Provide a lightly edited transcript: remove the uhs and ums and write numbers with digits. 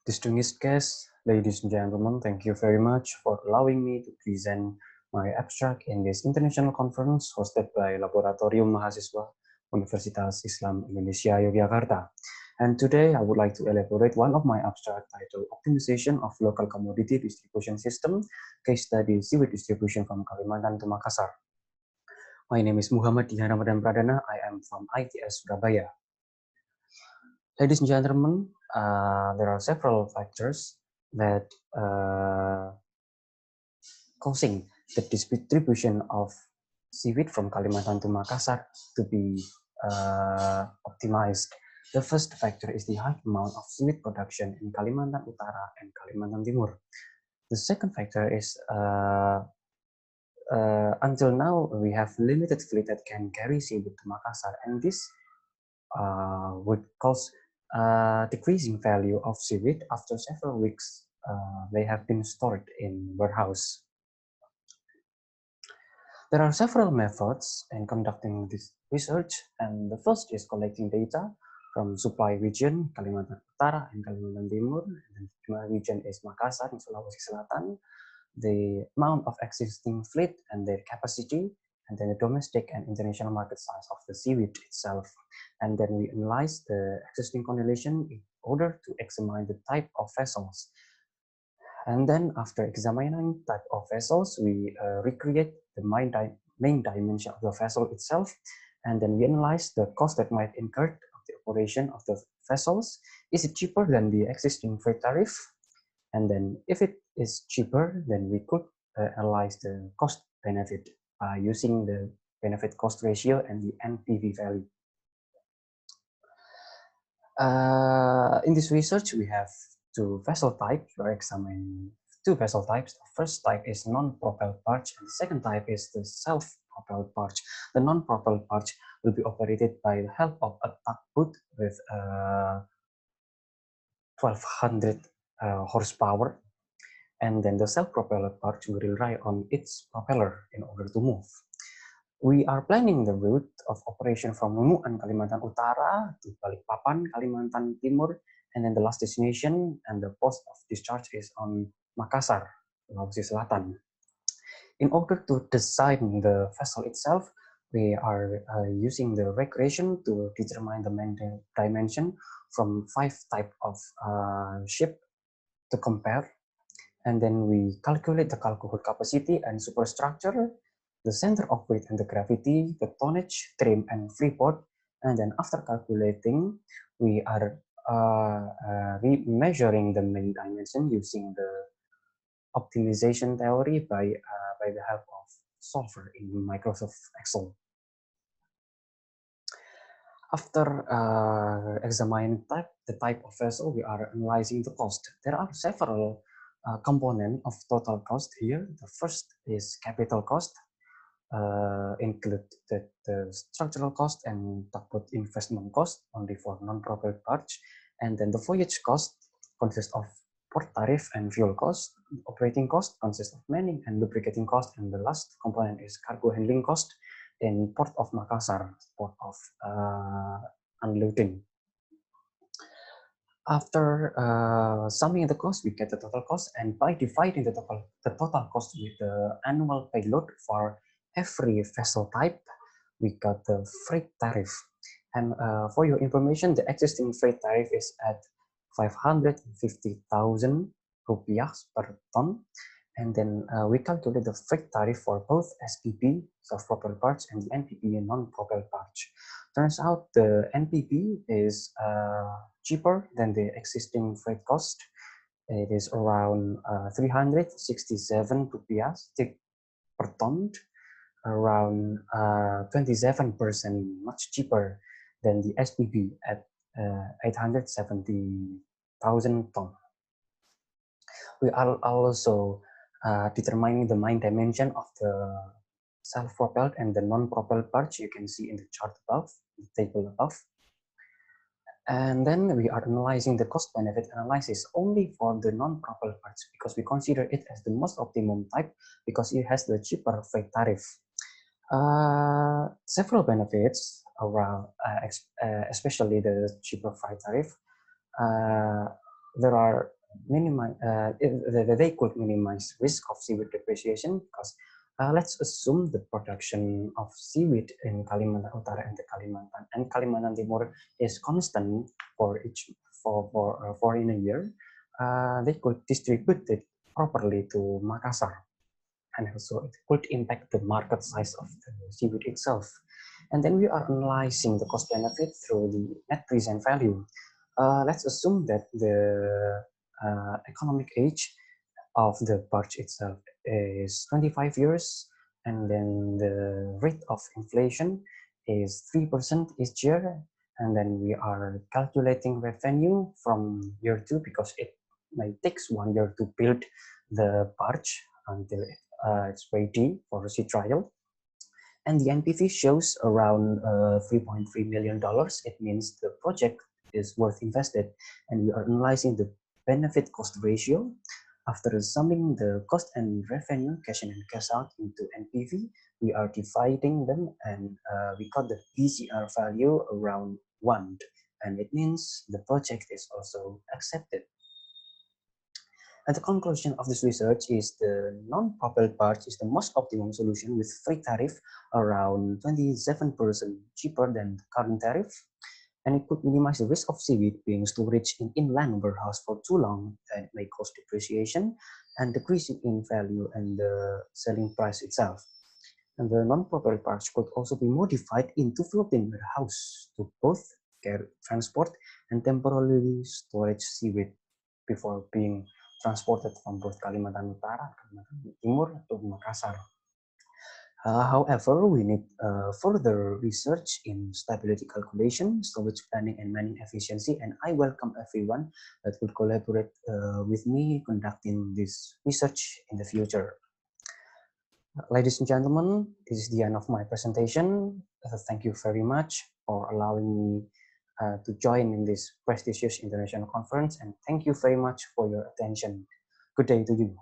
Distinguished guests, ladies and gentlemen, thank you very much for allowing me to present my abstract in this international conference hosted by Laboratorium Mahasiswa Universitas Islam Indonesia Yogyakarta. And today I would like to elaborate one of my abstract titled Optimization of Local Commodity Distribution System, case study Seaweed distribution from Kalimantan to Makassar. My name is Muhammad Dihan Ramadhan Pradana. I am from ITS Surabaya. Ladies and gentlemen, there are several factors that causing the distribution of seaweed from Kalimantan to Makassar to be optimized. The first factor is the high amount of seaweed production in Kalimantan Utara and Kalimantan Timur. The second factor is until now we have limited fleet that can carry seaweed to Makassar, and this would cause decreasing value of seaweed after several weeks they have been stored in warehouse. There are several methods in conducting this research, and the first is collecting data from supply region Kalimantan Utara and Kalimantan Timur, and the region is Makassar in Sulawesi Selatan, the amount of existing fleet and their capacity, and then the domestic and international market size of the seaweed itself. And then we analyze the existing correlation in order to examine the type of vessels. And then after examining type of vessels, we recreate the main dimension of the vessel itself, and then we analyze the cost that might incur of the operation of the vessels. Is it cheaper than the existing freight tariff? And then if it is cheaper, then we could analyze the cost benefit by using the benefit cost ratio and the NPV value. In this research, we have two vessel types. We're examining two vessel types. The first type is non-propelled barge, and the second type is the self-propelled barge. The non-propelled barge will be operated by the help of a tugboat with 1200 horsepower, and then the self-propelled barge will rely on its propeller in order to move. We are planning the route of operation from Nunukan, Kalimantan Utara to Balikpapan, Kalimantan Timur, and then the last destination and the post of discharge is on Makassar, Sulawesi Selatan. In order to design the vessel itself, we are using the regression to determine the main dimension from 5 types of ship to compare. And then we calculate the calculate capacity and superstructure, the center of weight and the gravity, the tonnage, trim, and freeboard. And then after calculating, we are measuring the main dimension using the optimization theory by the help of solver in Microsoft Excel. After examining the type of vessel, we are analyzing the cost. There are several component of total cost here. The first is capital cost, include the structural cost and tugboat investment cost only for non-propelled barge. And then the voyage cost consists of port tariff and fuel cost. Operating cost consists of manning and lubricating cost. And the last component is cargo handling cost in port of Makassar, port of unloading. After summing the cost, we get the total cost, and by dividing the total cost with the annual payload for every vessel type, we got the freight tariff. And for your information, the existing freight tariff is at 550,000 rupiah per ton. And then we calculate the freight tariff for both SPP, self-propelled barge, and the NPP, non-propelled barge. Turns out the NPP is cheaper than the existing freight cost. It is around 367 rupiah per ton, around 27% much cheaper than the SPP at 870,000 ton. We are also determining the main dimension of the self-propelled and the non-propelled barge. You can see in the chart above, the table above. And then we are analyzing the cost-benefit analysis only for the non-propelled barge because we consider it as the most optimum type because it has the cheaper freight tariff. Several benefits around, especially the cheaper freight tariff. there are they could minimize risk of seaweed depreciation because let's assume the production of seaweed in Kalimantan Utara and the Kalimantan and Kalimantan Timur is constant for each for in a year. They could distribute it properly to Makassar, and also it could impact the market size of the seaweed itself. And then we are analyzing the cost benefit through the net present value. Let's assume that the economic age of the barge itself is 25 years, and then the rate of inflation is 3% each year. And then we are calculating revenue from year two because it may takes 1 year to build the barge until it's ready for sea trial. And the NPV shows around $3.3 million. It means the project is worth invested, and we are analyzing the benefit cost ratio. After summing the cost and revenue, cash in and cash out into NPV, we are dividing them, and we got the BCR value around 1, and it means the project is also accepted. And the conclusion of this research is the non-propelled barge is the most optimum solution with freight tariff around 27% cheaper than the current tariff, and it could minimize the risk of seaweed being stored in inland warehouse for too long, and it may cause depreciation and decreasing in value and the selling price itself. And the non-propelled barge could also be modified into floating warehouse to both carry, transport and temporarily storage seaweed before being transported from both Kalimantan Utara and Kalimantan Timur to Makassar. However, we need further research in stability calculation, storage planning, and mining efficiency. And I welcome everyone that will collaborate with me conducting this research in the future. Ladies and gentlemen, this is the end of my presentation. Thank you very much for allowing me to join in this prestigious international conference, and thank you very much for your attention. Good day to you.